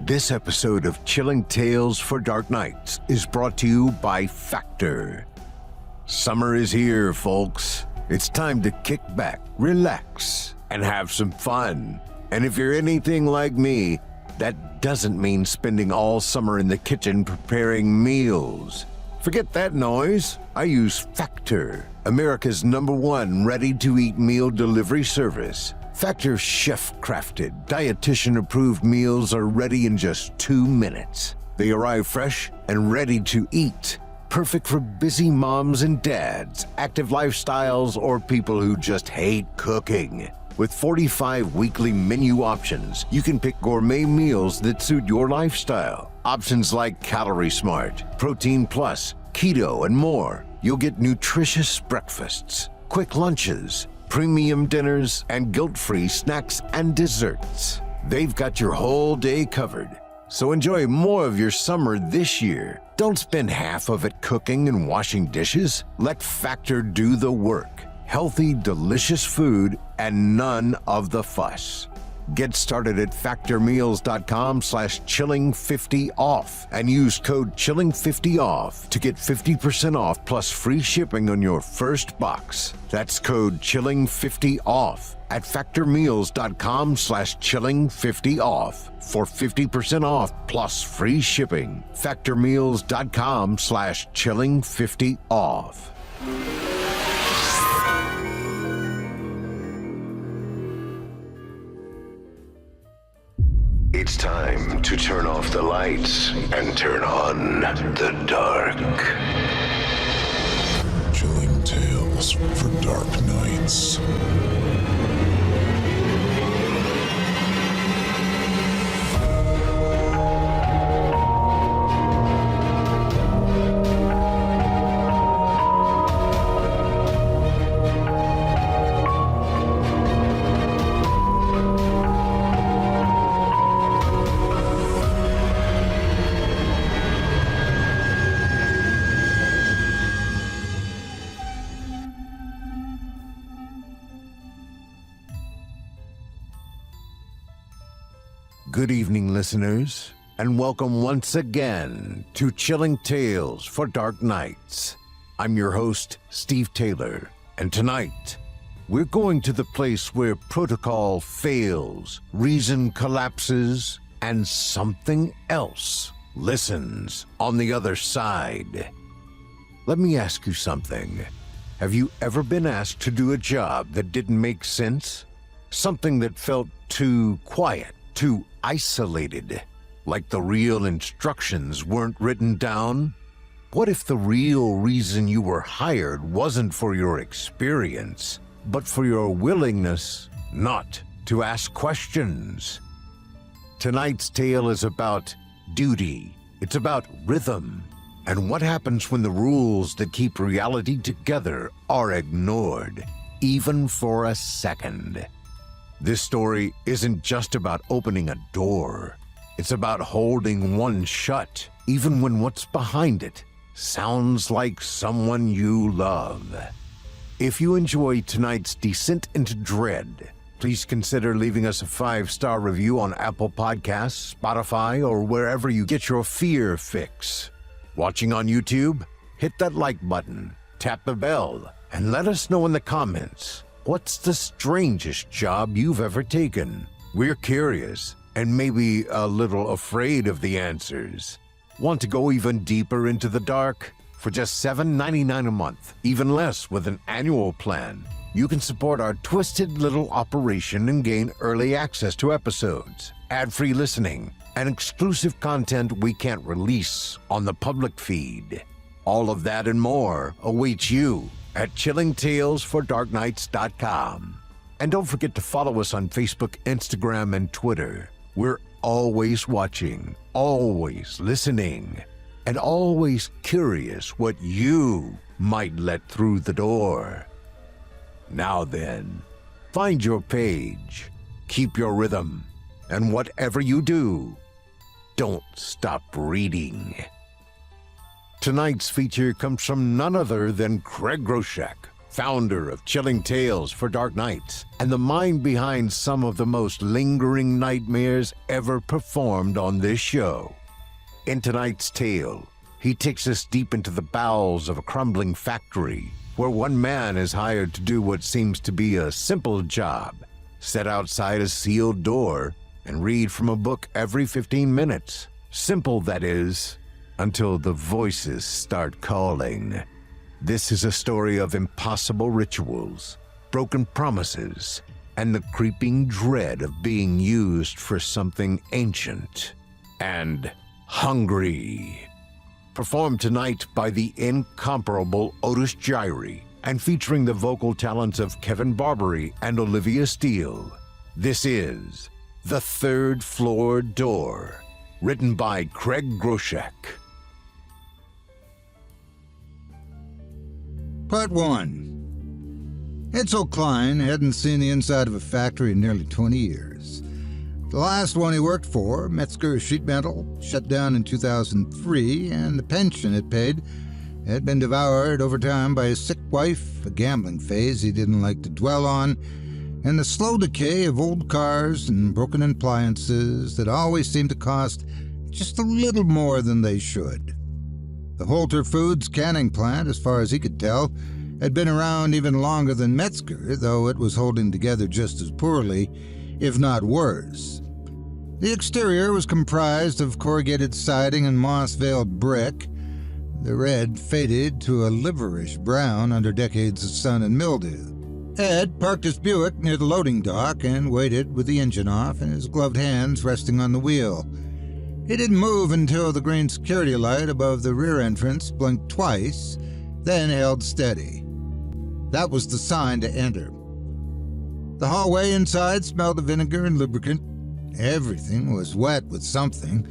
This episode of Chilling Tales for Dark Nights is brought to you by Factor. Summer is here, folks. It's time to kick back, relax, and have some fun. And if you're anything like me, that doesn't mean spending all summer in the kitchen preparing meals. Forget that noise. I use Factor, America's #1 ready-to-eat meal delivery service. Factor's chef-crafted, dietitian-approved meals are ready in just 2 minutes. They arrive fresh and ready to eat. Perfect for busy moms and dads, active lifestyles, or people who just hate cooking. With 45 weekly menu options, you can pick gourmet meals that suit your lifestyle. Options like Calorie Smart, Protein Plus, Keto, and more. You'll get nutritious breakfasts, quick lunches, premium dinners, and guilt-free snacks and desserts. They've got your whole day covered. So enjoy more of your summer this year. Don't spend half of it cooking and washing dishes. Let Factor do the work. Healthy, delicious food and none of the fuss. Get started at factormeals.com/chilling50off and use code chilling50off to get 50% off plus free shipping on your first box. That's code chilling50off at factormeals.com/chilling50off for 50% off plus free shipping. Factormeals.com/chilling50off. It's time to turn off the lights and turn on the dark. Chilling Tales for Dark Nights. Good evening, listeners, and welcome once again to Chilling Tales for Dark Nights. I'm your host, Steve Taylor, and tonight, we're going to the place where protocol fails, reason collapses, and something else listens on the other side. Let me ask you something. Have you ever been asked to do a job that didn't make sense? Something that felt too quiet, too isolated, like the real instructions weren't written down? What if the real reason you were hired wasn't for your experience, but for your willingness not to ask questions? Tonight's tale is about duty. It's about rhythm, and what happens when the rules that keep reality together are ignored, even for a second. This story isn't just about opening a door. It's about holding one shut, even when what's behind it sounds like someone you love. If you enjoy tonight's descent into dread, please consider leaving us a 5-star review on Apple Podcasts, Spotify, or wherever you get your fear fix. Watching on YouTube? Hit that like button, tap the bell, and let us know in the comments. What's the strangest job you've ever taken? We're curious and maybe a little afraid of the answers. Want to go even deeper into the dark? For just $7.99 a month, even less with an annual plan, you can support our twisted little operation and gain early access to episodes, ad-free listening, and exclusive content we can't release on the public feed. All of that and more awaits you at chillingtalesfordarknights.com. And don't forget to follow us on Facebook, Instagram, and Twitter. We're always watching, always listening, and always curious what you might let through the door. Now then, find your page, keep your rhythm, and whatever you do, don't stop reading. Tonight's feature comes from none other than Craig Groshek, founder of Chilling Tales for Dark Nights, and the mind behind some of the most lingering nightmares ever performed on this show. In tonight's tale, he takes us deep into the bowels of a crumbling factory where one man is hired to do what seems to be a simple job: sit outside a sealed door and read from a book every 15 minutes. Simple, that is, until the voices start calling. This is a story of impossible rituals, broken promises, and the creeping dread of being used for something ancient and hungry. Performed tonight by the incomparable Otis Gyrie and featuring the vocal talents of Kevin Barbary and Olivia Steele. This is The Third Floor Door, written by Craig Groshek. Part 1. Edsel Klein hadn't seen the inside of a factory in nearly 20 years. The last one he worked for, Metzger Sheet Metal, shut down in 2003, and the pension it paid had been devoured over time by his sick wife, a gambling phase he didn't like to dwell on, and the slow decay of old cars and broken appliances that always seemed to cost just a little more than they should. The Holter Foods canning plant, as far as he could tell, had been around even longer than Metzger, though it was holding together just as poorly, if not worse. The exterior was comprised of corrugated siding and moss-veiled brick. The red faded to a liverish brown under decades of sun and mildew. Ed parked his Buick near the loading dock and waited with the engine off and his gloved hands resting on the wheel. He didn't move until the green security light above the rear entrance blinked twice, then held steady. That was the sign to enter. The hallway inside smelled of vinegar and lubricant. Everything was wet with something: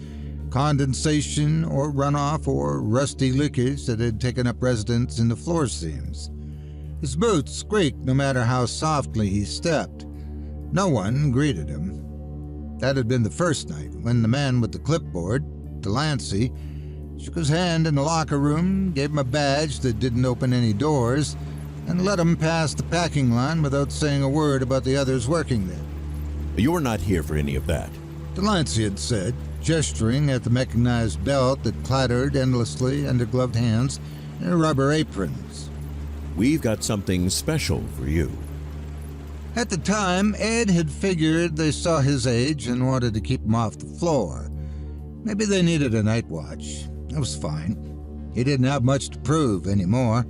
condensation or runoff or rusty leakage that had taken up residence in the floor seams. His boots squeaked no matter how softly he stepped. No one greeted him. That had been the first night, when the man with the clipboard, Delancey, shook his hand in the locker room, gave him a badge that didn't open any doors, and let him pass the packing line without saying a word about the others working there. You're not here for any of that, Delancey had said, gesturing at the mechanized belt that clattered endlessly under gloved hands and rubber aprons. We've got something special for you. At the time, Ed had figured they saw his age and wanted to keep him off the floor. Maybe they needed a night watch. That was fine. He didn't have much to prove anymore.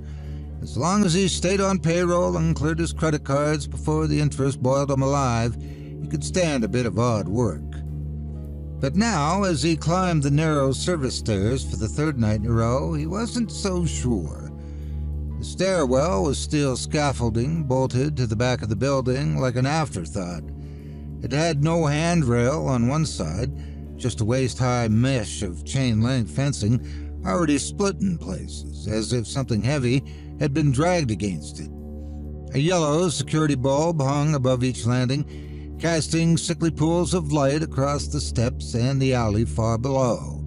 As long as he stayed on payroll and cleared his credit cards before the interest boiled him alive, he could stand a bit of odd work. But now, as he climbed the narrow service stairs for the third night in a row, he wasn't so sure. The stairwell was steel scaffolding bolted to the back of the building like an afterthought. It had no handrail on one side, just a waist-high mesh of chain-link fencing already split in places, as if something heavy had been dragged against it. A yellow security bulb hung above each landing, casting sickly pools of light across the steps and the alley far below.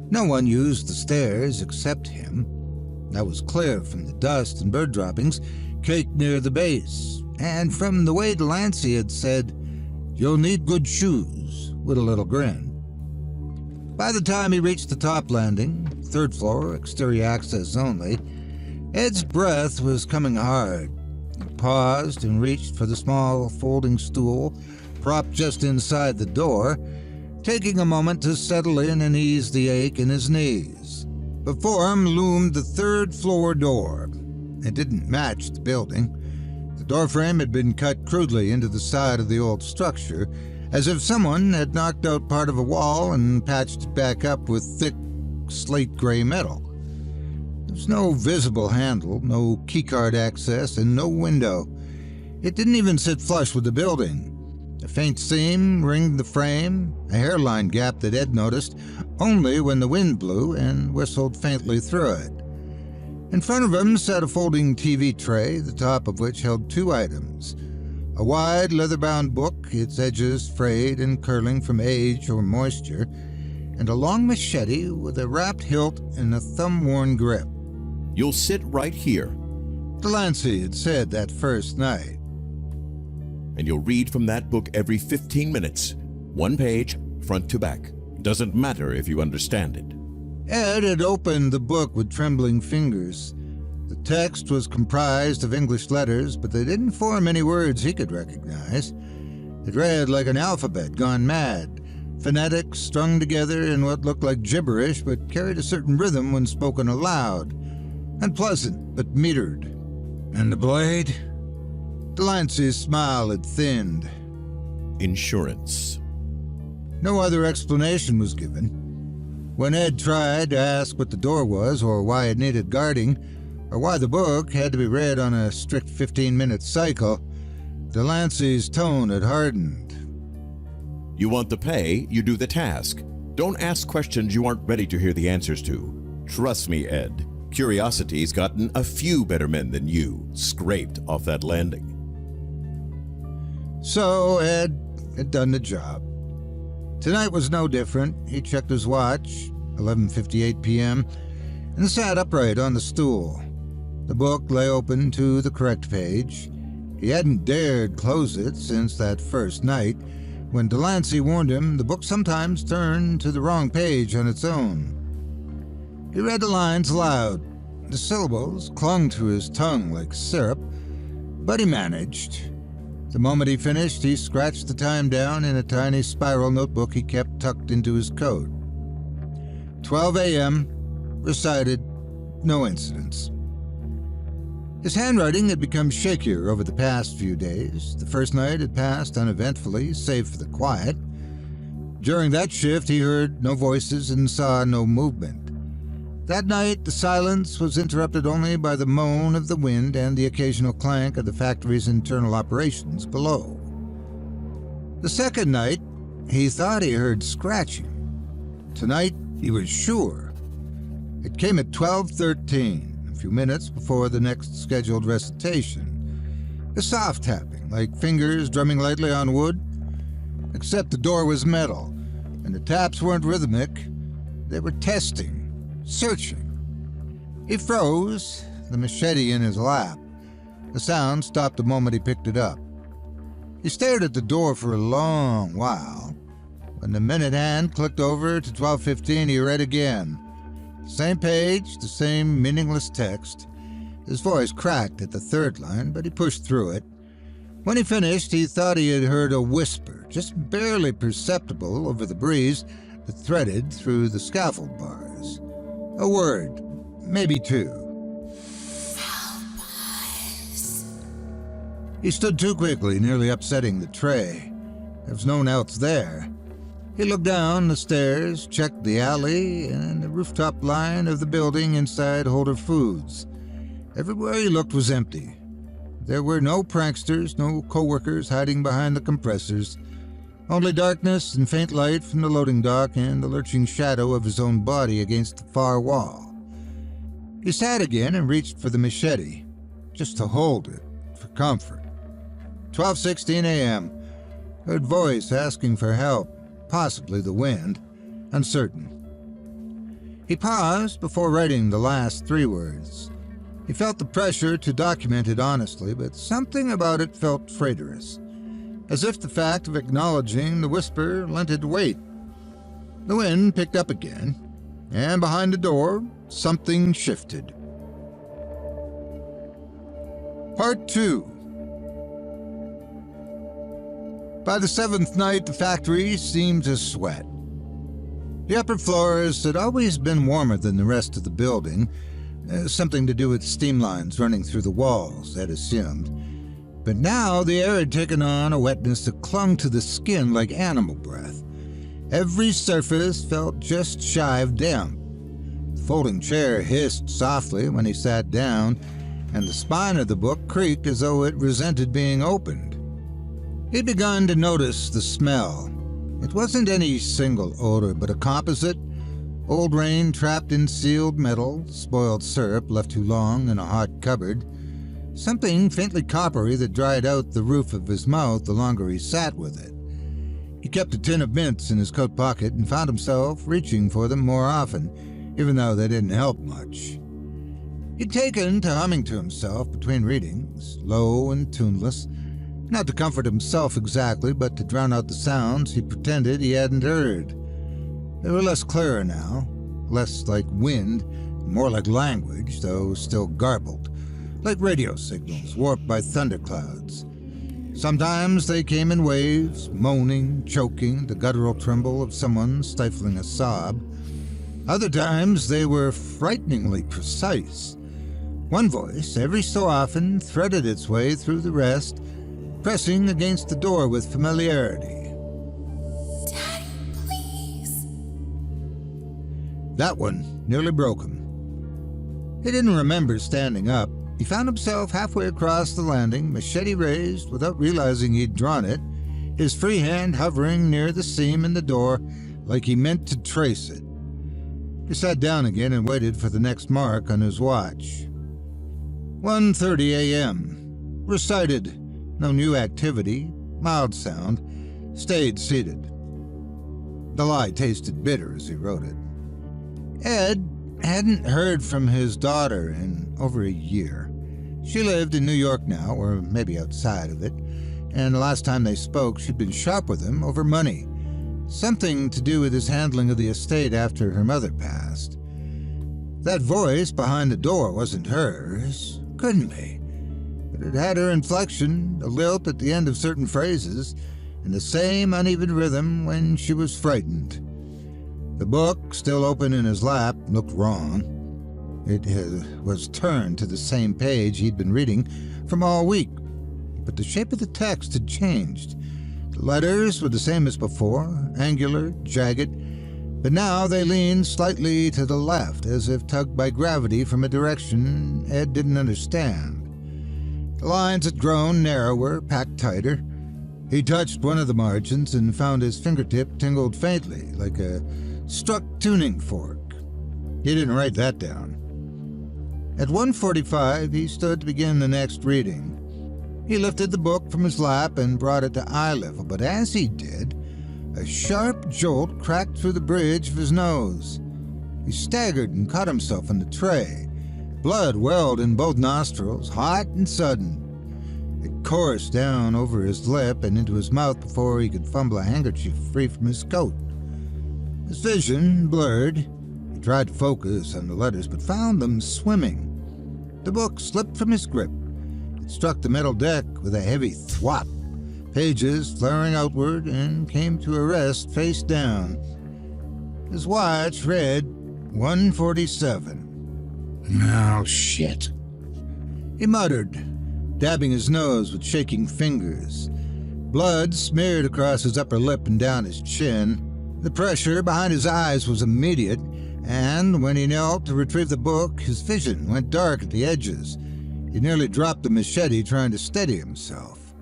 No one used the stairs except him. That was clear from the dust and bird droppings caked near the base, and from the way Delancey had said, "You'll need good shoes," with a little grin. By the time he reached the top landing, third floor, exterior access only, Ed's breath was coming hard. He paused and reached for the small folding stool propped just inside the door, taking a moment to settle in and ease the ache in his knees. Before him loomed the third floor door. It didn't match the building. The doorframe had been cut crudely into the side of the old structure, as if someone had knocked out part of a wall and patched it back up with thick, slate-gray metal. There was no visible handle, no keycard access, and no window. It didn't even sit flush with the building. A faint seam ringed the frame, a hairline gap that Ed noticed only when the wind blew and whistled faintly through it. In front of him sat a folding TV tray, the top of which held two items: a wide leather-bound book, its edges frayed and curling from age or moisture, and a long machete with a wrapped hilt and a thumb-worn grip. You'll sit right here. Delancey had said that first night. And you'll read from that book every 15 minutes. One page, front to back. Doesn't matter if you understand it. Ed had opened the book with trembling fingers. The text was comprised of English letters, but they didn't form any words he could recognize. It read like an alphabet gone mad, phonetics strung together in what looked like gibberish but carried a certain rhythm when spoken aloud. Unpleasant, but metered. And the blade? Delancey's smile had thinned. Insurance. No other explanation was given. When Ed tried to ask what the door was, or why it needed guarding, or why the book had to be read on a strict 15-minute cycle, Delancey's tone had hardened. You want the pay, you do the task. Don't ask questions you aren't ready to hear the answers to. Trust me, Ed. Curiosity's gotten a few better men than you scraped off that landing. So Ed had done the job. Tonight was no different. He checked his watch, 11:58 p.m., and sat upright on the stool. The book lay open to the correct page. He hadn't dared close it since that first night, when Delancey warned him the book sometimes turned to the wrong page on its own. He read the lines aloud. The syllables clung to his tongue like syrup, but he managed. The moment he finished, he scratched the time down in a tiny spiral notebook he kept tucked into his coat. 12 a.m., recited, no incidents. His handwriting had become shakier over the past few days. The first night had passed uneventfully, save for the quiet. During that shift, he heard no voices and saw no movement. That night, the silence was interrupted only by the moan of the wind and the occasional clank of the factory's internal operations below. The second night, he thought he heard scratching. Tonight, he was sure. It came at 12:13, a few minutes before the next scheduled recitation. A soft tapping, like fingers drumming lightly on wood, except the door was metal, and the taps weren't rhythmic. They were testing. Searching. He froze, the machete in his lap. The sound stopped the moment he picked it up. He stared at the door for a long while. When the minute hand clicked over to 12:15, he read again. Same page, the same meaningless text. His voice cracked at the third line, but he pushed through it. When he finished, he thought he had heard a whisper, just barely perceptible over the breeze that threaded through the scaffold bars. A word, maybe two. He stood too quickly, nearly upsetting the tray. There was no one else there. He looked down the stairs, checked the alley, and the rooftop line of the building inside Holder Foods. Everywhere he looked was empty. There were no pranksters, no co-workers hiding behind the compressors. Only darkness and faint light from the loading dock and the lurching shadow of his own body against the far wall. He sat again and reached for the machete, just to hold it, for comfort. 12:16 a.m. Heard voice asking for help, possibly the wind, uncertain. He paused before writing the last three words. He felt the pressure to document it honestly, but something about it felt traitorous, as if the fact of acknowledging the whisper lent it weight. The wind picked up again, and behind the door, something shifted. Part 2. By the seventh night, the factory seemed to sweat. The upper floors had always been warmer than the rest of the building, something to do with steam lines running through the walls, Ed assumed. But now the air had taken on a wetness that clung to the skin like animal breath. Every surface felt just shy of damp. The folding chair hissed softly when he sat down, and the spine of the book creaked as though it resented being opened. He'd begun to notice the smell. It wasn't any single odor, but a composite. Old rain trapped in sealed metal, spoiled syrup left too long in a hot cupboard, something faintly coppery that dried out the roof of his mouth the longer he sat with it. He kept a tin of mints in his coat pocket and found himself reaching for them more often, even though they didn't help much. He'd taken to humming to himself between readings, low and tuneless, not to comfort himself exactly, but to drown out the sounds he pretended he hadn't heard. They were less clear now, less like wind, more like language, though still garbled, like radio signals warped by thunderclouds. Sometimes they came in waves, moaning, choking, the guttural tremble of someone stifling a sob. Other times they were frighteningly precise. One voice, every so often, threaded its way through the rest, pressing against the door with familiarity. Daddy, please. That one nearly broke him. He didn't remember standing up. He found himself halfway across the landing, machete raised without realizing he'd drawn it, his free hand hovering near the seam in the door like he meant to trace it. He sat down again and waited for the next mark on his watch. 1:30 a.m. Recited. No new activity. Mild sound. Stayed seated. The lie tasted bitter as he wrote it. Ed hadn't heard from his daughter in over a year. She lived in New York now, or maybe outside of it, and the last time they spoke she'd been sharp with him over money. Something to do with his handling of the estate after her mother passed. That voice behind the door wasn't hers. Couldn't be. But it had her inflection, a lilt at the end of certain phrases, and the same uneven rhythm when she was frightened. The book, still open in his lap, looked wrong. It was turned to the same page he'd been reading from all week, but the shape of the text had changed. The letters were the same as before, angular, jagged, but now they leaned slightly to the left, as if tugged by gravity from a direction Ed didn't understand. The lines had grown narrower, packed tighter. He touched one of the margins and found his fingertip tingled faintly, like a struck tuning fork. He didn't write that down. At 1:45, he stood to begin the next reading. He lifted the book from his lap and brought it to eye level, but as he did, a sharp jolt cracked through the bridge of his nose. He staggered and caught himself in the tray. Blood welled in both nostrils, hot and sudden. It coursed down over his lip and into his mouth before he could fumble a handkerchief free from his coat. His vision blurred. He tried to focus on the letters, but found them swimming. The book slipped from his grip. It struck the metal deck with a heavy thwop. Pages flaring outward and came to a rest face down. His watch read 1:47. Oh, shit. He muttered, dabbing his nose with shaking fingers. Blood smeared across his upper lip and down his chin. The pressure behind his eyes was immediate, and when he knelt to retrieve the book, his vision went dark at the edges. He nearly dropped the machete trying to steady himself.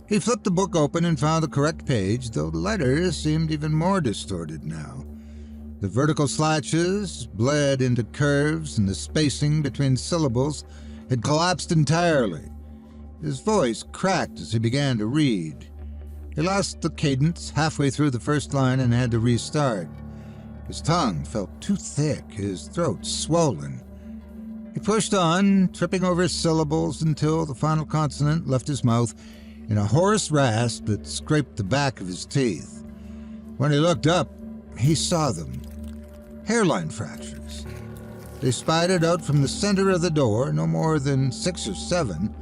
He flipped the book open and found the correct page, though the letters seemed even more distorted now. The vertical slashes bled into curves, and the spacing between syllables had collapsed entirely. His voice cracked as he began to read. He lost the cadence halfway through the first line and had to restart. His tongue felt too thick, his throat swollen. He pushed on, tripping over syllables until the final consonant left his mouth in a hoarse rasp that scraped the back of his teeth. When he looked up, he saw them. Hairline fractures. They spidered out from the center of the door, no more than 6 or 7,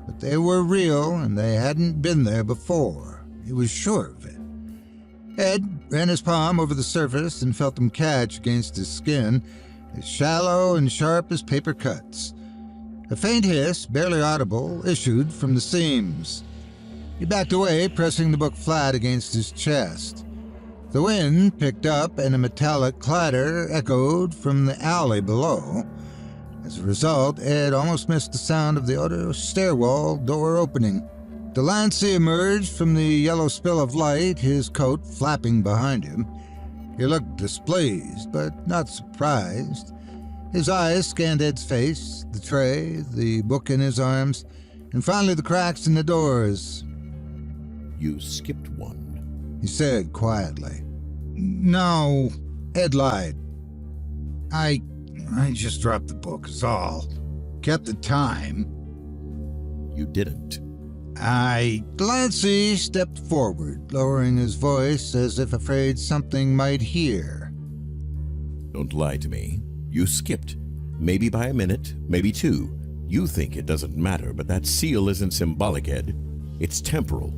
but they were real and they hadn't been there before. He was sure of it. Ed ran his palm over the surface and felt them catch against his skin, as shallow and sharp as paper cuts. A faint hiss, barely audible, issued from the seams. He backed away, pressing the book flat against his chest. The wind picked up and a metallic clatter echoed from the alley below. As a result, Ed almost missed the sound of the auto stairwell door opening. Delancey emerged from the yellow spill of light, his coat flapping behind him. He looked displeased, but not surprised. His eyes scanned Ed's face, the tray, the book in his arms, and finally the cracks in the doors. You skipped one. He said quietly. No, Ed lied. I I just dropped the book, is all. Kept the time. You didn't. Delancey stepped forward, lowering his voice as if afraid something might hear. Don't lie to me. You skipped. Maybe by a minute, maybe two. You think it doesn't matter, but that seal isn't symbolic, Ed. It's temporal.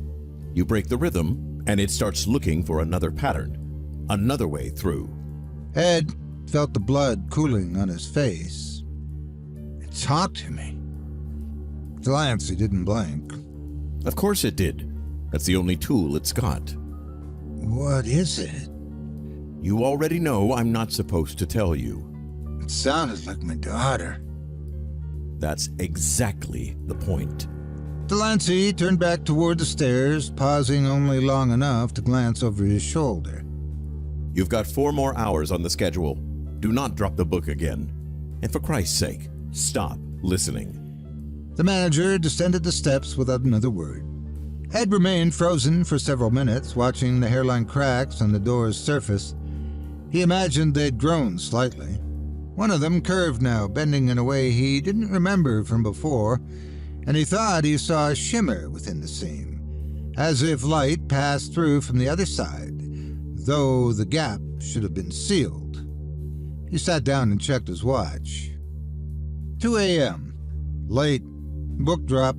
You break the rhythm, and it starts looking for another pattern, another way through. Ed felt the blood cooling on his face. It talked to me. Delancey didn't blink. Of course it did. That's the only tool it's got. What is it? You already know I'm not supposed to tell you. It sounded like my daughter. That's exactly the point. Delancey turned back toward the stairs, pausing only long enough to glance over his shoulder. You've got 4 more hours on the schedule. Do not drop the book again. And for Christ's sake, stop listening. The manager descended the steps without another word. Ed remained frozen for several minutes, watching the hairline cracks on the door's surface. He imagined they'd grown slightly. One of them curved now, bending in a way he didn't remember from before, and he thought he saw a shimmer within the seam, as if light passed through from the other side, though the gap should have been sealed. He sat down and checked his watch. 2 a.m. Late. Book drop.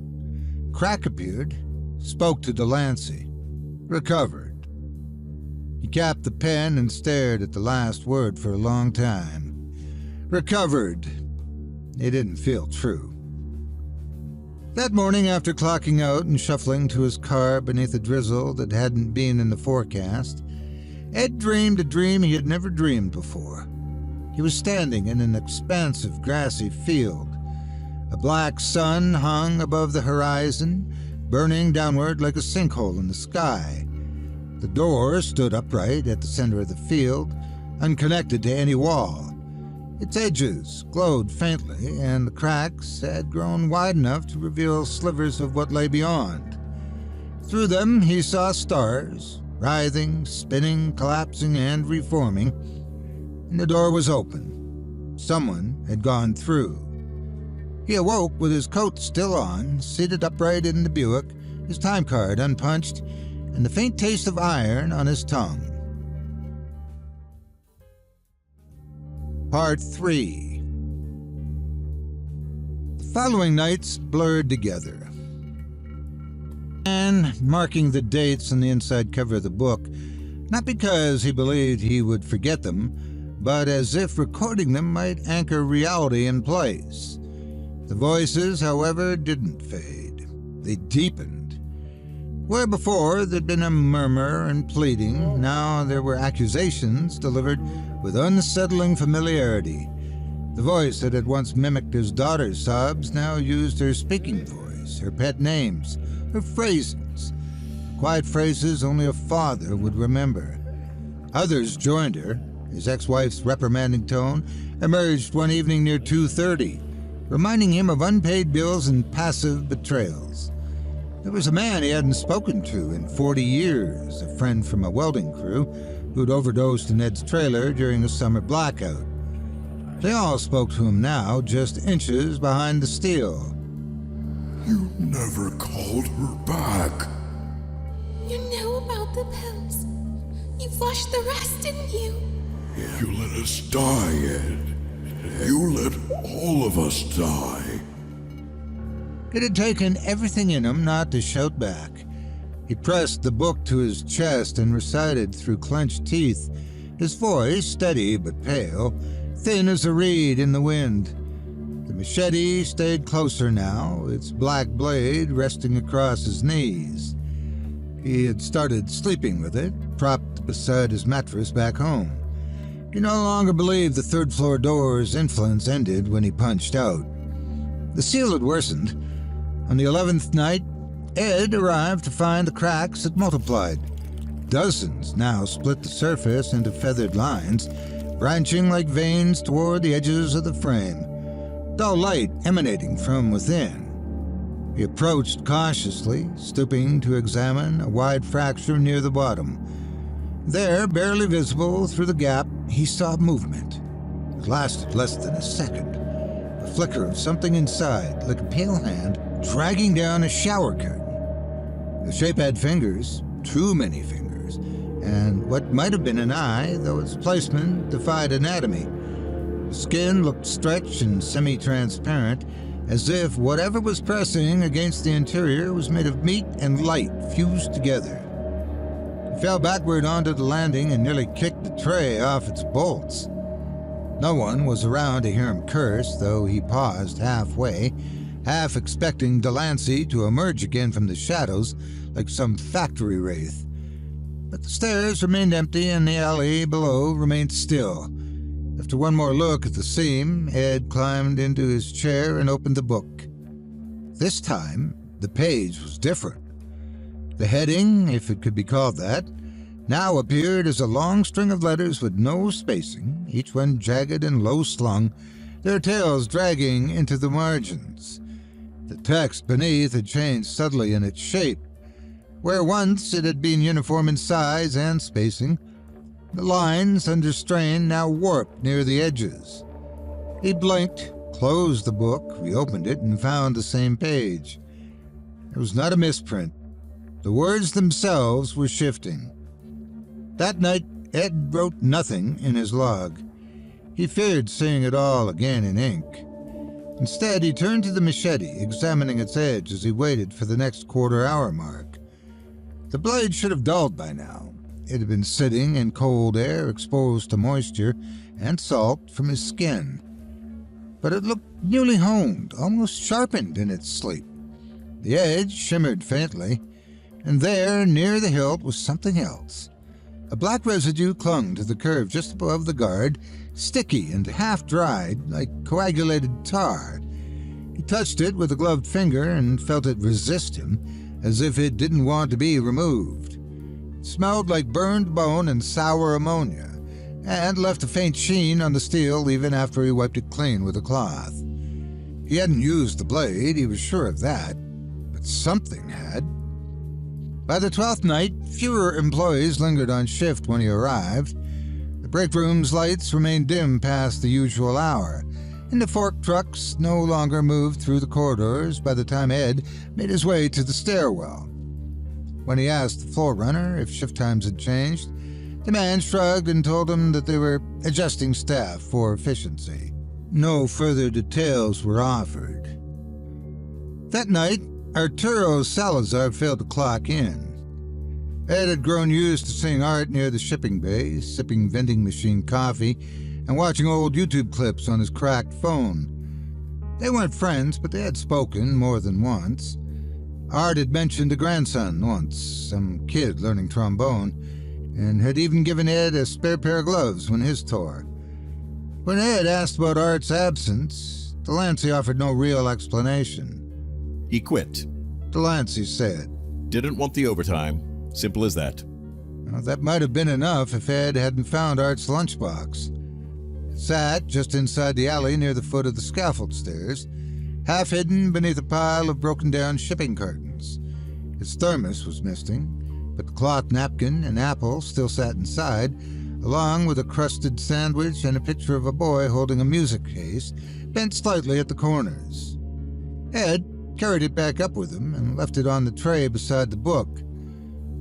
Crack appeared. Spoke to Delancey. Recovered. He capped the pen and stared at the last word for a long time. Recovered. It didn't feel true. That morning, after clocking out and shuffling to his car beneath a drizzle that hadn't been in the forecast, Ed dreamed a dream he had never dreamed before. He was standing in an expansive grassy field. A black sun hung above the horizon, burning downward like a sinkhole in the sky. The door stood upright at the center of the field, unconnected to any wall. Its edges glowed faintly, and the cracks had grown wide enough to reveal slivers of what lay beyond. Through them he saw stars, writhing, spinning, collapsing, and reforming, and the door was open. Someone had gone through. He awoke with his coat still on, seated upright in the Buick, his time card unpunched, and the faint taste of iron on his tongue. Part 3. The following nights blurred together. And marking the dates on the inside cover of the book, not because he believed he would forget them, but as if recording them might anchor reality in place. The voices, however, didn't fade. They deepened. Where before there'd been a murmur and pleading, now there were accusations delivered with unsettling familiarity. The voice that had once mimicked his daughter's sobs now used her speaking voice, her pet names, her phrasings. Quiet phrases only a father would remember. Others joined her. His ex-wife's reprimanding tone emerged one evening near 2:30. Reminding him of unpaid bills and passive betrayals. There was a man he hadn't spoken to in 40 years, a friend from a welding crew who'd overdosed in Ed's trailer during a summer blackout. They all spoke to him now, just inches behind the steel. You never called her back. You knew about the pills. You flushed the rest, didn't you? You let us die, Ed. You let all of us die. It had taken everything in him not to shout back. He pressed the book to his chest and recited through clenched teeth, his voice steady but pale, thin as a reed in the wind. The machete stayed closer now, its black blade resting across his knees. He had started sleeping with it, propped beside his mattress back home. He no longer believed the third-floor door's influence ended when he punched out. The seal had worsened. On the 11th night, Ed arrived to find the cracks had multiplied. Dozens now split the surface into feathered lines, branching like veins toward the edges of the frame, dull light emanating from within. He approached cautiously, stooping to examine a wide fracture near the bottom. There, barely visible through the gap, he saw movement. look lasted less than a second. A flicker of something inside, like a pale hand, dragging down a shower curtain. The shape had fingers, too many fingers, and what might have been an eye, though its placement defied anatomy. The skin looked stretched and semi-transparent, as if whatever was pressing against the interior was made of meat and light fused together. He fell backward onto the landing and nearly kicked the tray off its bolts. No one was around to hear him curse, though he paused halfway, half expecting Delancey to emerge again from the shadows like some factory wraith. But the stairs remained empty and the alley below remained still. After one more look at the seam, Ed climbed into his chair and opened the book. This time, the page was different. The heading, if it could be called that, now appeared as a long string of letters with no spacing, each one jagged and low-slung, their tails dragging into the margins. The text beneath had changed subtly in its shape. Where once it had been uniform in size and spacing, the lines, under strain, now warped near the edges. He blinked, closed the book, reopened it, and found the same page. It was not a misprint. The words themselves were shifting. That night, Ed wrote nothing in his log. He feared seeing it all again in ink. Instead, he turned to the machete, examining its edge as he waited for the next quarter-hour mark. The blade should have dulled by now. It had been sitting in cold air, exposed to moisture and salt from his skin. But it looked newly honed, almost sharpened in its sleep. The edge shimmered faintly, and there, near the hilt, was something else. A black residue clung to the curve just above the guard, sticky and half-dried, like coagulated tar. He touched it with a gloved finger and felt it resist him, as if it didn't want to be removed. It smelled like burned bone and sour ammonia, and left a faint sheen on the steel even after he wiped it clean with a cloth. He hadn't used the blade, he was sure of that, but something had. By the 12th night, fewer employees lingered on shift when he arrived. The break room's lights remained dim past the usual hour, and the fork trucks no longer moved through the corridors by the time Ed made his way to the stairwell. When he asked the floor runner if shift times had changed, the man shrugged and told him that they were adjusting staff for efficiency. No further details were offered. That night, Arturo Salazar failed to clock in. Ed had grown used to seeing Art near the shipping bay, sipping vending machine coffee and watching old YouTube clips on his cracked phone. They weren't friends, but they had spoken more than once. Art had mentioned a grandson once, some kid learning trombone, and had even given Ed a spare pair of gloves when his tore. When Ed asked about Art's absence, Delancey offered no real explanation. He quit. Delancey said. Didn't want the overtime. Simple as that. Well, that might have been enough if Ed hadn't found Art's lunchbox. It sat just inside the alley near the foot of the scaffold stairs, half hidden beneath a pile of broken-down shipping cartons. His thermos was missing, but the cloth napkin and apple still sat inside, along with a crusted sandwich and a picture of a boy holding a music case, bent slightly at the corners. Ed carried it back up with him and left it on the tray beside the book.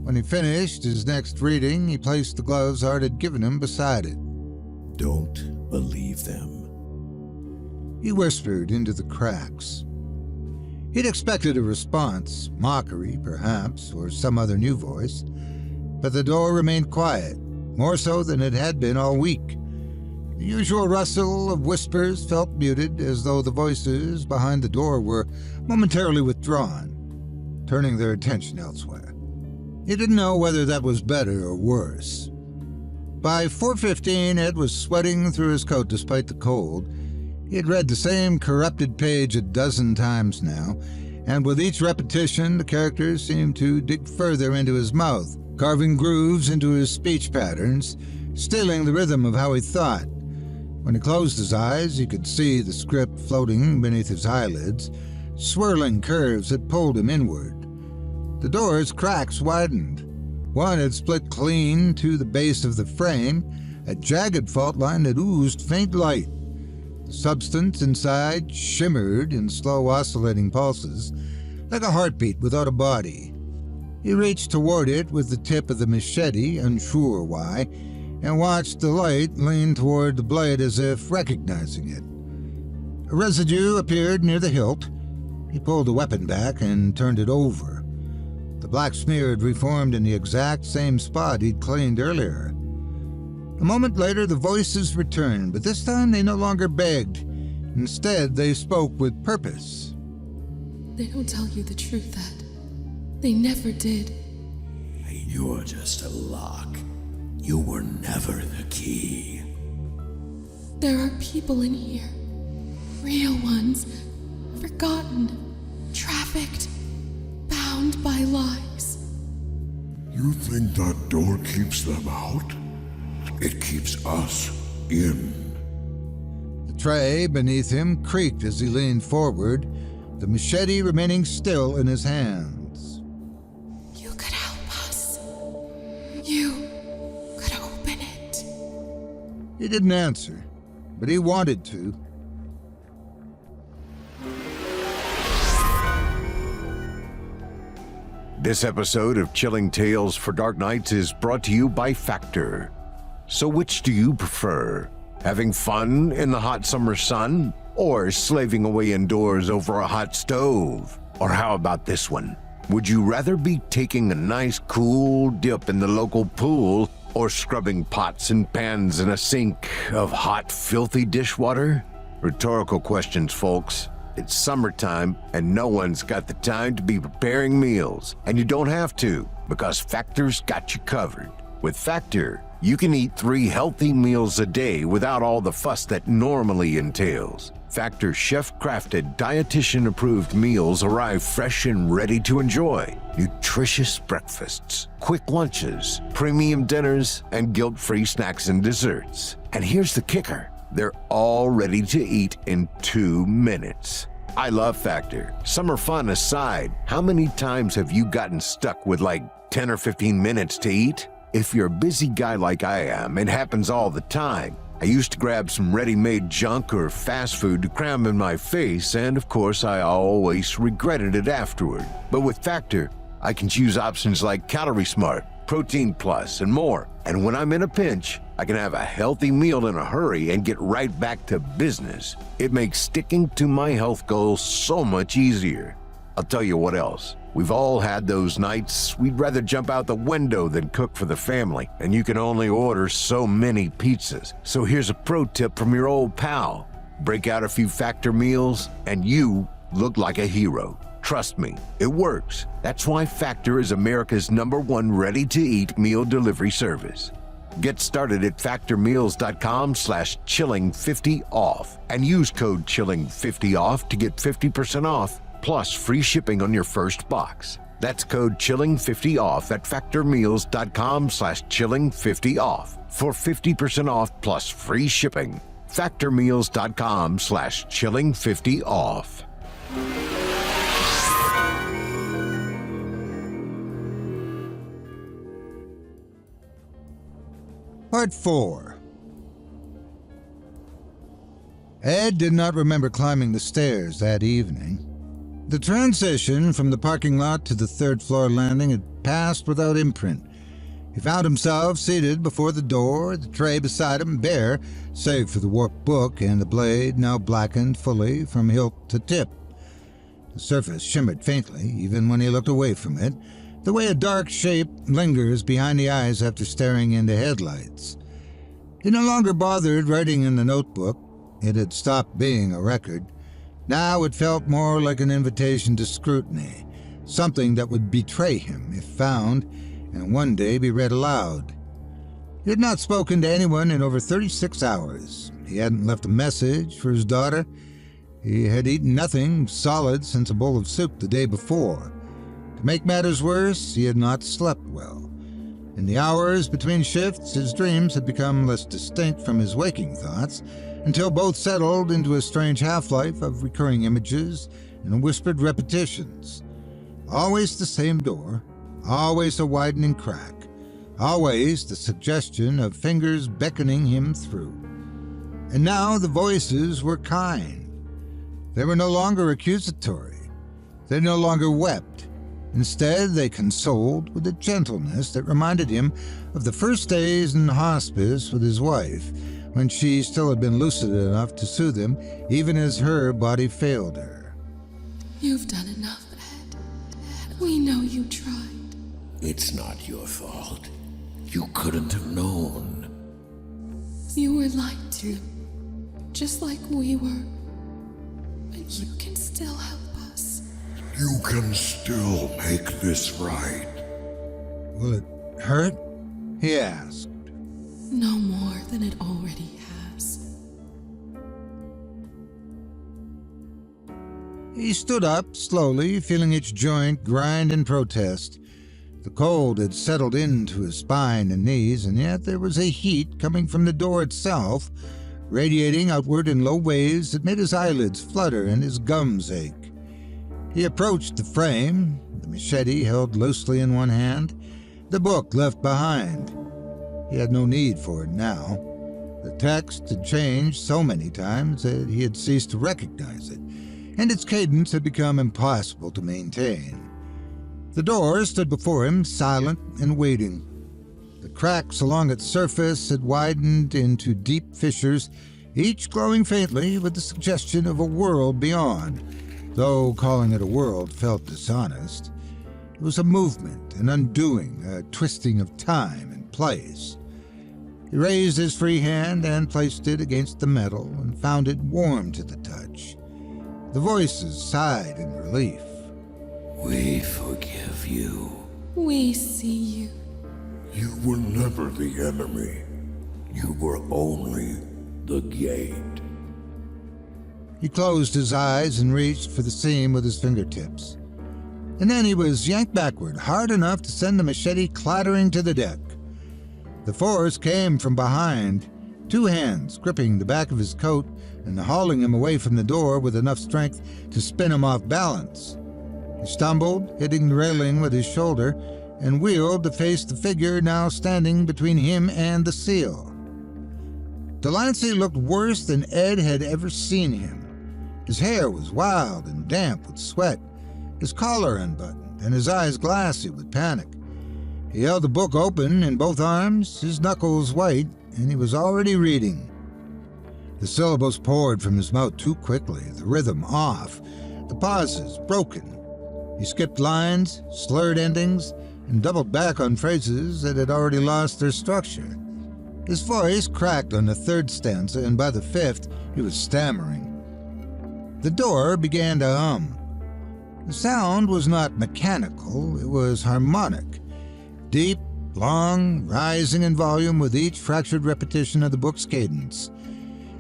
When he finished his next reading, he placed the gloves Art had given him beside it. Don't believe them. He whispered into the cracks. He'd expected a response, mockery perhaps, or some other new voice, but the door remained quiet, more so than it had been all week. The usual rustle of whispers felt muted, as though the voices behind the door were momentarily withdrawn, turning their attention elsewhere. He didn't know whether that was better or worse. By 4:15, Ed was sweating through his coat despite the cold. He had read the same corrupted page a dozen times now, and with each repetition, the characters seemed to dig further into his mouth, carving grooves into his speech patterns, stealing the rhythm of how he thought. When he closed his eyes, he could see the script floating beneath his eyelids, swirling curves that pulled him inward. The door's cracks widened. One had split clean to the base of the frame, a jagged fault line that oozed faint light. The substance inside shimmered in slow oscillating pulses, like a heartbeat without a body. He reached toward it with the tip of the machete, unsure why, and watched the light lean toward the blade as if recognizing it. A residue appeared near the hilt. He pulled the weapon back and turned it over. The black smear had reformed in the exact same spot he'd cleaned earlier. A moment later, the voices returned, but this time they no longer begged. Instead, they spoke with purpose. They don't tell you the truth, Ed. They never did. You're just a lock. You were never the key. There are people in here. Real ones. Forgotten. Trafficked. Bound by lies. You think that door keeps them out? It keeps us in. The tray beneath him creaked as he leaned forward, the machete remaining still in his hands. You could help us. You could open it. He didn't answer, but he wanted to. This episode of Chilling Tales for Dark Nights is brought to you by Factor. So which do you prefer? Having fun in the hot summer sun? Or slaving away indoors over a hot stove? Or how about this one? Would you rather be taking a nice cool dip in the local pool or scrubbing pots and pans in a sink of hot, filthy dishwater? Rhetorical questions, folks. It's summertime, and no one's got the time to be preparing meals. And you don't have to, because Factor's got you covered. With Factor, you can eat 3 healthy meals a day without all the fuss that normally entails. Factor's chef-crafted, dietitian-approved meals arrive fresh and ready to enjoy. Nutritious breakfasts, quick lunches, premium dinners, and guilt-free snacks and desserts. And here's the kicker. They're all ready to eat in 2 minutes. I love Factor. Summer fun aside, how many times have you gotten stuck with like 10 or 15 minutes to eat? If you're a busy guy like I am, it happens all the time. I used to grab some ready-made junk or fast food to cram in my face, and of course I always regretted it afterward. But with Factor, I can choose options like Calorie Smart, Protein Plus, and more. And when I'm in a pinch, I can have a healthy meal in a hurry and get right back to business. It makes sticking to my health goals so much easier. I'll tell you what else. We've all had those nights we'd rather jump out the window than cook for the family, and you can only order so many pizzas. So here's a pro tip from your old pal. Break out a few Factor meals, and you look like a hero. Trust me, it works. That's why Factor is America's #1 ready-to-eat meal delivery service. Get started at factormeals.com/chilling50off and use code chilling50off to get 50% off plus free shipping on your first box. That's code chilling50off at factormeals.com/chilling50off for 50% off plus free shipping. factormeals.com/chilling50off. Part 4. Ed did not remember climbing the stairs that evening. The transition from the parking lot to the third-floor landing had passed without imprint. He found himself seated before the door, the tray beside him bare, save for the warped book and the blade now blackened fully from hilt to tip. The surface shimmered faintly, even when he looked away from it, the way a dark shape lingers behind the eyes after staring into headlights. He no longer bothered writing in the notebook. It had stopped being a record. Now it felt more like an invitation to scrutiny, something that would betray him if found, and one day be read aloud. He had not spoken to anyone in over 36 hours. He hadn't left a message for his daughter. He had eaten nothing solid since a bowl of soup the day before. To make matters worse, he had not slept well. In the hours between shifts, his dreams had become less distinct from his waking thoughts, until both settled into a strange half-life of recurring images and whispered repetitions. Always the same door, always a widening crack, Always the suggestion of fingers beckoning him through. And now the voices were kind. They were no longer accusatory. They no longer wept. Instead, they consoled with a gentleness that reminded him of the first days in hospice with his wife, when she still had been lucid enough to soothe him, even as her body failed her. You've done enough, Ed. We know you tried. It's not your fault. You couldn't have known. You were lied to, just like we were. But you can still help us. You can still make this right. Will it hurt? He asked. No more than it already has. He stood up slowly, feeling each joint grind in protest. The cold had settled into his spine and knees, and yet there was a heat coming from the door itself, radiating outward in low waves that made his eyelids flutter and his gums ache. He approached the frame, the machete held loosely in one hand, the book left behind. He had no need for it now. The text had changed so many times that he had ceased to recognize it, and its cadence had become impossible to maintain. The door stood before him, silent and waiting. The cracks along its surface had widened into deep fissures, each glowing faintly with the suggestion of a world beyond, though calling it a world felt dishonest. It was a movement, an undoing, a twisting of time and place. He raised his free hand and placed it against the metal and found it warm to the touch. The voices sighed in relief. We forgive you. We see you. You were never the enemy. You were only the gate. He closed his eyes and reached for the seam with his fingertips. And then he was yanked backward, hard enough to send the machete clattering to the deck. The force came from behind, two hands gripping the back of his coat and hauling him away from the door with enough strength to spin him off balance. He stumbled, hitting the railing with his shoulder, and wheeled to face the figure now standing between him and the seal. Delancey looked worse than Ed had ever seen him. His hair was wild and damp with sweat, his collar unbuttoned, and his eyes glassy with panic. He held the book open in both arms, his knuckles white, and he was already reading. The syllables poured from his mouth too quickly, the rhythm off, the pauses broken. He skipped lines, slurred endings, and doubled back on phrases that had already lost their structure. His voice cracked on the third stanza, and by the fifth, he was stammering. The door began to hum. The sound was not mechanical, it was harmonic. Deep, long, rising in volume with each fractured repetition of the book's cadence.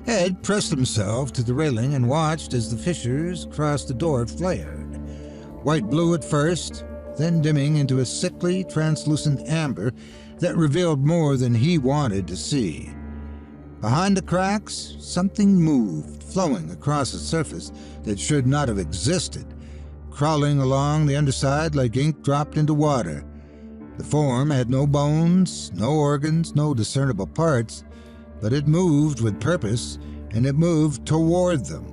Ed pressed himself to the railing and watched as the fissures across the door flared. White-blue at first, then dimming into a sickly, translucent amber that revealed more than he wanted to see. Behind the cracks, something moved, flowing across a surface that should not have existed, crawling along the underside like ink dropped into water. The form had no bones, no organs, no discernible parts, but it moved with purpose, and it moved toward them.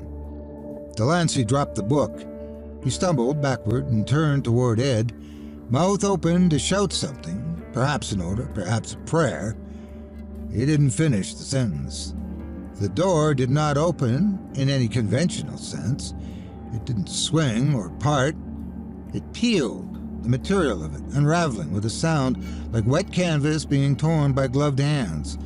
Delancey dropped the book. He stumbled backward and turned toward Ed, mouth open to shout something, perhaps an order, perhaps a prayer. He didn't finish the sentence. The door did not open in any conventional sense. It didn't swing or part. It peeled, the material of it unraveling with a sound like wet canvas being torn by gloved hands.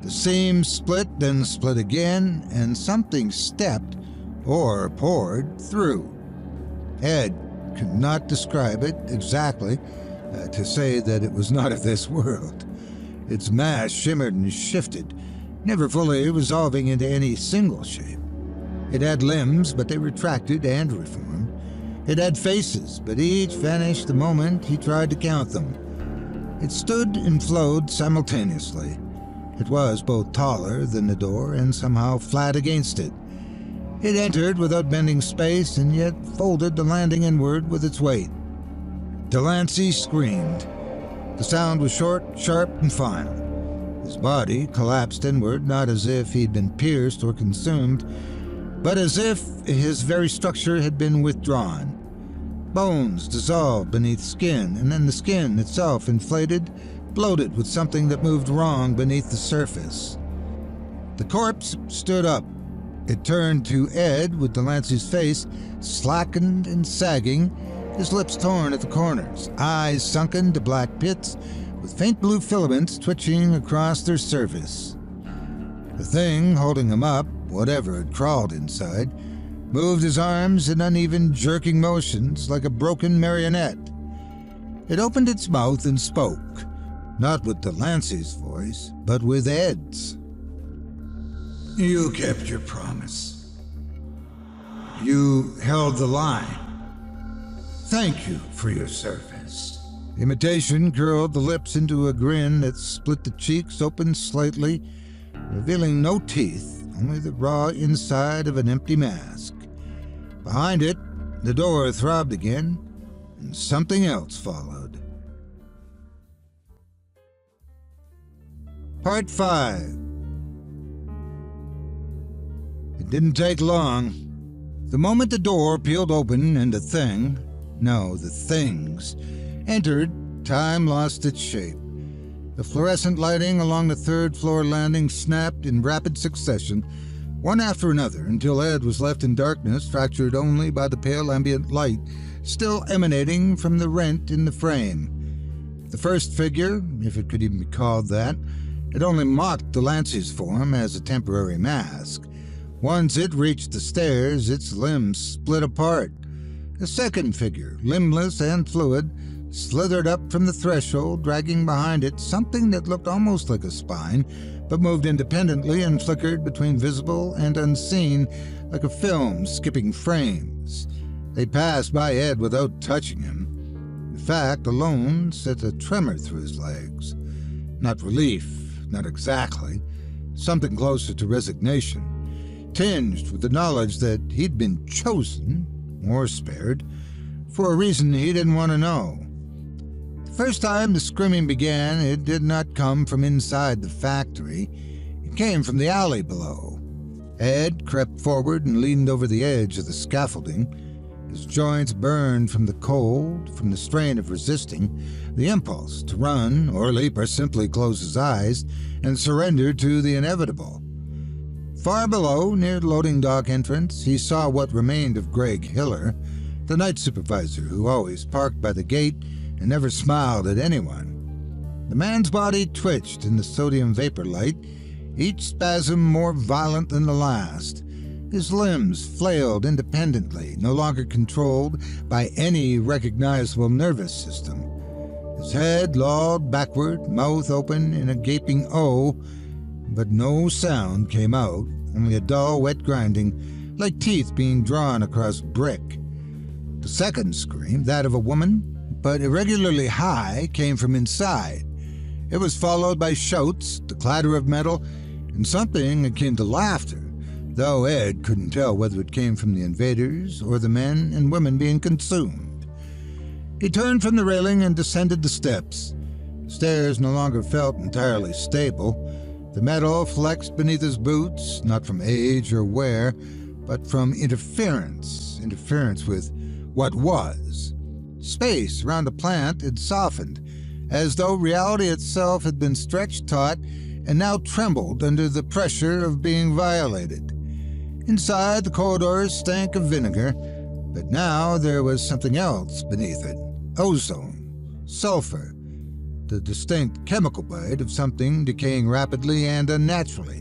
The seam split, then split again, and something stepped or poured through. Ed could not describe it exactly, to say that it was not of this world. Its mass shimmered and shifted, never fully resolving into any single shape. It had limbs, but they retracted and reformed. It had faces, but each vanished the moment he tried to count them. It stood and flowed simultaneously. It was both taller than the door and somehow flat against it. It entered without bending space and yet folded the landing inward with its weight. Delancey screamed. The sound was short, sharp, and final. His body collapsed inward, not as if he'd been pierced or consumed, but as if his very structure had been withdrawn. Bones dissolved beneath skin, and then the skin itself inflated, bloated with something that moved wrong beneath the surface. The corpse stood up. It turned to Ed with Delancey's face slackened and sagging, his lips torn at the corners, eyes sunken to black pits with faint blue filaments twitching across their surface. The thing holding him up, whatever had crawled inside, moved his arms in uneven, jerking motions like a broken marionette. It opened its mouth and spoke, not with Delancey's voice, but with Ed's. You kept your promise. You held the line. Thank you for your service. Imitation curled the lips into a grin that split the cheeks open slightly, revealing no teeth, only the raw inside of an empty mask. Behind it, the door throbbed again, and something else followed. Part 5. It didn't take long. The moment the door peeled open and the things, entered, time lost its shape. The fluorescent lighting along the third-floor landing snapped in rapid succession, one after another, until Ed was left in darkness, fractured only by the pale ambient light still emanating from the rent in the frame. The first figure, if it could even be called that, had only mocked Delancey's form as a temporary mask. Once it reached the stairs, its limbs split apart. A second figure, limbless and fluid, slithered up from the threshold, dragging behind it something that looked almost like a spine, but moved independently and flickered between visible and unseen like a film skipping frames. They passed by Ed without touching him. The fact alone sent a tremor through his legs. Not relief, not exactly. Something closer to resignation, tinged with the knowledge that he'd been chosen, or spared, for a reason he didn't want to know. The first time the screaming began, it did not come from inside the factory. It came from the alley below. Ed crept forward and leaned over the edge of the scaffolding. His joints burned from the cold, from the strain of resisting, the impulse to run or leap or simply close his eyes and surrender to the inevitable. Far below, near the loading dock entrance, he saw what remained of Greg Hiller, the night supervisor who always parked by the gate and never smiled at anyone. The man's body twitched in the sodium vapor light, each spasm more violent than the last. His limbs flailed independently, no longer controlled by any recognizable nervous system. His head lolled backward, mouth open in a gaping O, but no sound came out, only a dull, wet grinding, like teeth being drawn across brick. The second scream, that of a woman, but irregularly high, came from inside. It was followed by shouts, the clatter of metal, and something akin to laughter, though Ed couldn't tell whether it came from the invaders or the men and women being consumed. He turned from the railing and descended the steps. The stairs no longer felt entirely stable. The metal flexed beneath his boots, not from age or wear, but from interference with what was. Space around the plant had softened, as though reality itself had been stretched taut and now trembled under the pressure of being violated. Inside, the corridors stank of vinegar, but now there was something else beneath it. Ozone, sulfur, the distinct chemical bite of something decaying rapidly and unnaturally.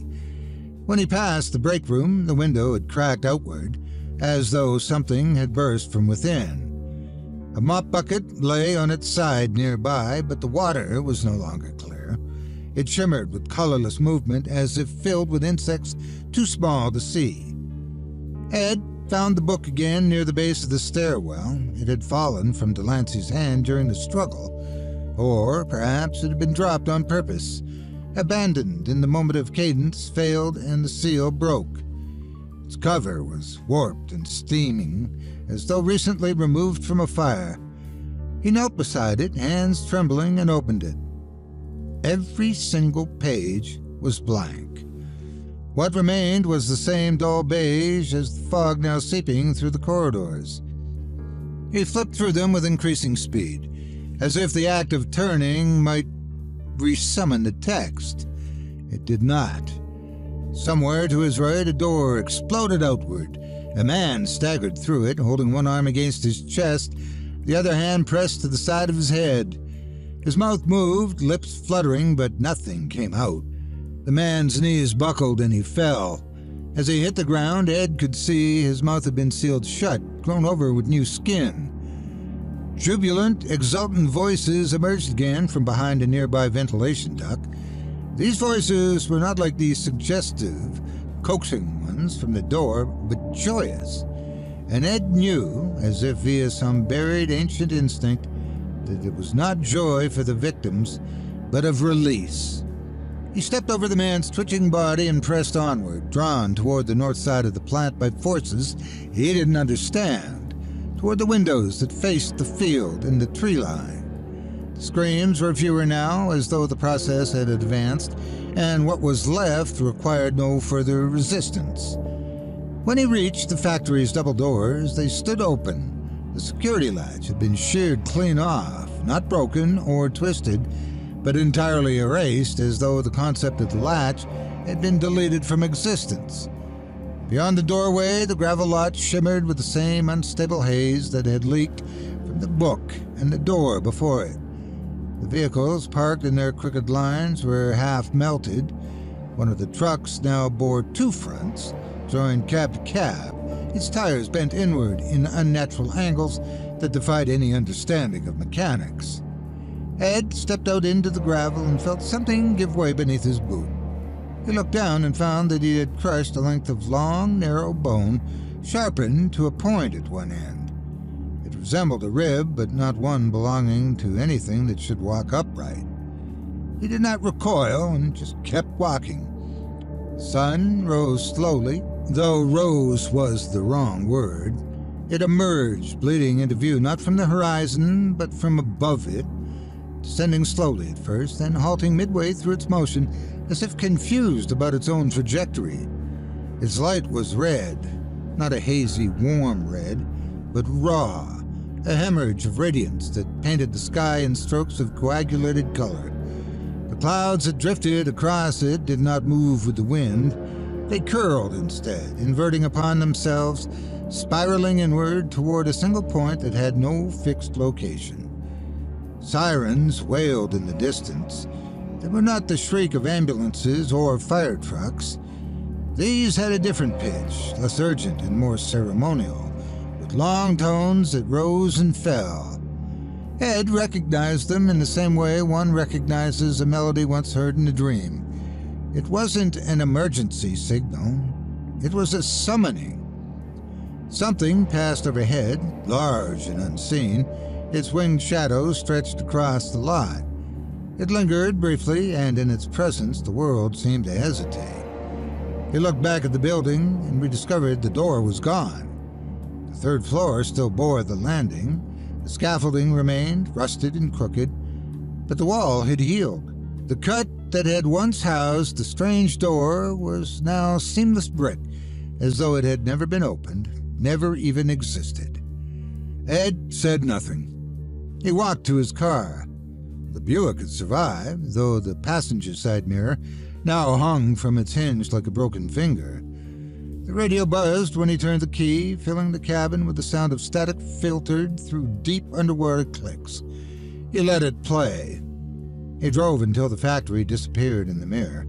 When he passed the break room, the window had cracked outward, as though something had burst from within. A mop bucket lay on its side nearby, but the water was no longer clear. It shimmered with colorless movement as if filled with insects too small to see. Ed found the book again near the base of the stairwell. It had fallen from Delancey's hand during the struggle, or perhaps it had been dropped on purpose, abandoned in the moment of cadence, failed, and the seal broke. Its cover was warped and steaming, as though recently removed from a fire. He knelt beside it, hands trembling, and opened it. Every single page was blank. What remained was the same dull beige as the fog now seeping through the corridors. He flipped through them with increasing speed, as if the act of turning might resummon the text. It did not. Somewhere to his right, a door exploded outward. A man staggered through it, holding one arm against his chest, the other hand pressed to the side of his head. His mouth moved, lips fluttering, but nothing came out. The man's knees buckled and he fell. As he hit the ground, Ed could see his mouth had been sealed shut, grown over with new skin. Jubilant, exultant voices emerged again from behind a nearby ventilation duct. These voices were not like the suggestive, coaxing ones from the door, but joyous. And Ed knew, as if via some buried ancient instinct, that it was not joy for the victims, but of release. He stepped over the man's twitching body and pressed onward, drawn toward the north side of the plant by forces he didn't understand, toward the windows that faced the field and the tree line. The screams were fewer now, as though the process had advanced, and what was left required no further resistance. When he reached the factory's double doors, they stood open. The security latch had been sheared clean off, not broken or twisted, but entirely erased, as though the concept of the latch had been deleted from existence. Beyond the doorway, the gravel lot shimmered with the same unstable haze that had leaked from the book and the door before it. The vehicles, parked in their crooked lines, were half melted. One of the trucks now bore two fronts, joined cab to cab, its tires bent inward in unnatural angles that defied any understanding of mechanics. Ed stepped out into the gravel and felt something give way beneath his boot. He looked down and found that he had crushed a length of long, narrow bone, sharpened to a point at one end. It resembled a rib, but not one belonging to anything that should walk upright. He did not recoil and just kept walking. The sun rose slowly, though rose was the wrong word. It emerged, bleeding into view not from the horizon, but from above it, descending slowly at first, then halting midway through its motion, as if confused about its own trajectory. Its light was red, not a hazy, warm red, but raw, a hemorrhage of radiance that painted the sky in strokes of coagulated color. The clouds that drifted across it did not move with the wind. They curled instead, inverting upon themselves, spiraling inward toward a single point that had no fixed location. Sirens wailed in the distance. They were not the shriek of ambulances or fire trucks. These had a different pitch, less urgent and more ceremonial, with long tones that rose and fell. Ed recognized them in the same way one recognizes a melody once heard in a dream. It wasn't an emergency signal. It was a summoning. Something passed overhead, large and unseen. Its winged shadow stretched across the lot. It lingered briefly, and in its presence the world seemed to hesitate. He looked back at the building and rediscovered the door was gone. The third floor still bore the landing. The scaffolding remained, rusted and crooked, but the wall had healed. The cut that had once housed the strange door was now seamless brick, as though it had never been opened, never even existed. Ed said nothing. He walked to his car. The Buick had survived, though the passenger side mirror now hung from its hinge like a broken finger. The radio buzzed when he turned the key, filling the cabin with the sound of static filtered through deep underwater clicks. He let it play. He drove until the factory disappeared in the mirror.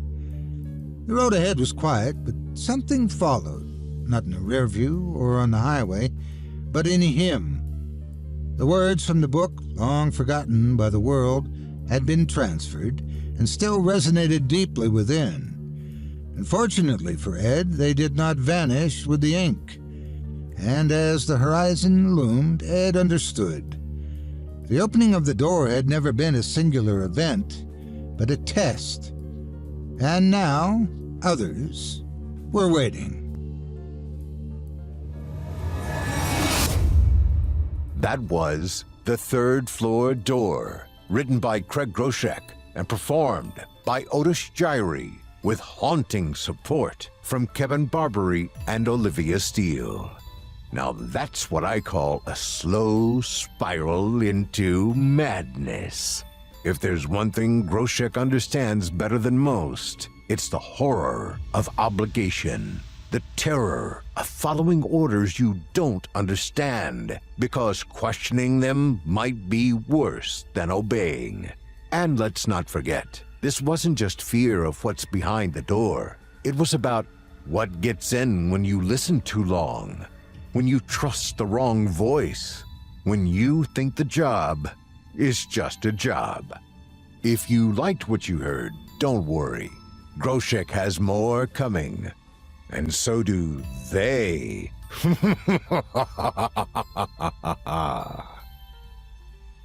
The road ahead was quiet, but something followed, not in the rear view or on the highway, but in him. The words from the book, long forgotten by the world, had been transferred and still resonated deeply within. Unfortunately for Ed, they did not vanish with the ink. And as the horizon loomed, Ed understood. The opening of the door had never been a singular event, but a test. And now, others were waiting. That was The Third Floor Door, written by Craig Groshek and performed by Otis Gyrie, with haunting support from Kevin Barbary and Olivia Steele. Now that's what I call a slow spiral into madness. If there's one thing Groshek understands better than most, it's the horror of obligation, the terror of following orders you don't understand, because questioning them might be worse than obeying. And let's not forget, this wasn't just fear of what's behind the door. It was about what gets in when you listen too long, when you trust the wrong voice, when you think the job is just a job. If you liked what you heard, don't worry. Groshek has more coming. And so do they.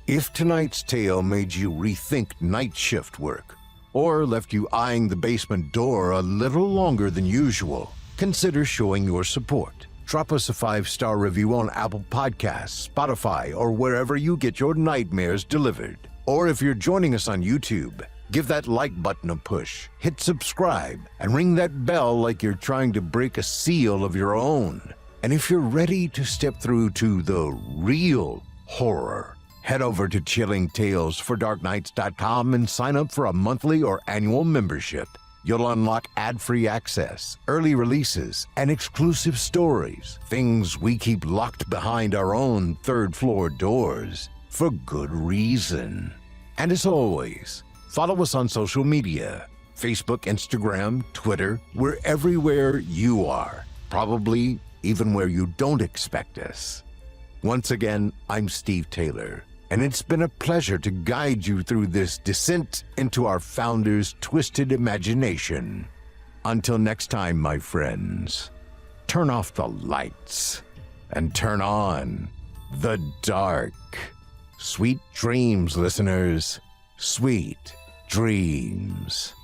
If tonight's tale made you rethink night shift work, or left you eyeing the basement door a little longer than usual, consider showing your support. Drop us a 5-star review on Apple Podcasts, Spotify, or wherever you get your nightmares delivered. Or if you're joining us on YouTube, give that like button a push, hit subscribe, and ring that bell like you're trying to break a seal of your own. And if you're ready to step through to the real horror, head over to chillingtalesfordarknights.com and sign up for a monthly or annual membership. You'll unlock ad-free access, early releases, and exclusive stories, things we keep locked behind our own third-floor doors, for good reason. And as always, follow us on social media, Facebook, Instagram, Twitter. We're everywhere you are, probably even where you don't expect us. Once again, I'm Steve Taylor, and it's been a pleasure to guide you through this descent into our founder's twisted imagination. Until next time, my friends, turn off the lights and turn on the dark. Sweet dreams, listeners. Sweet dreams.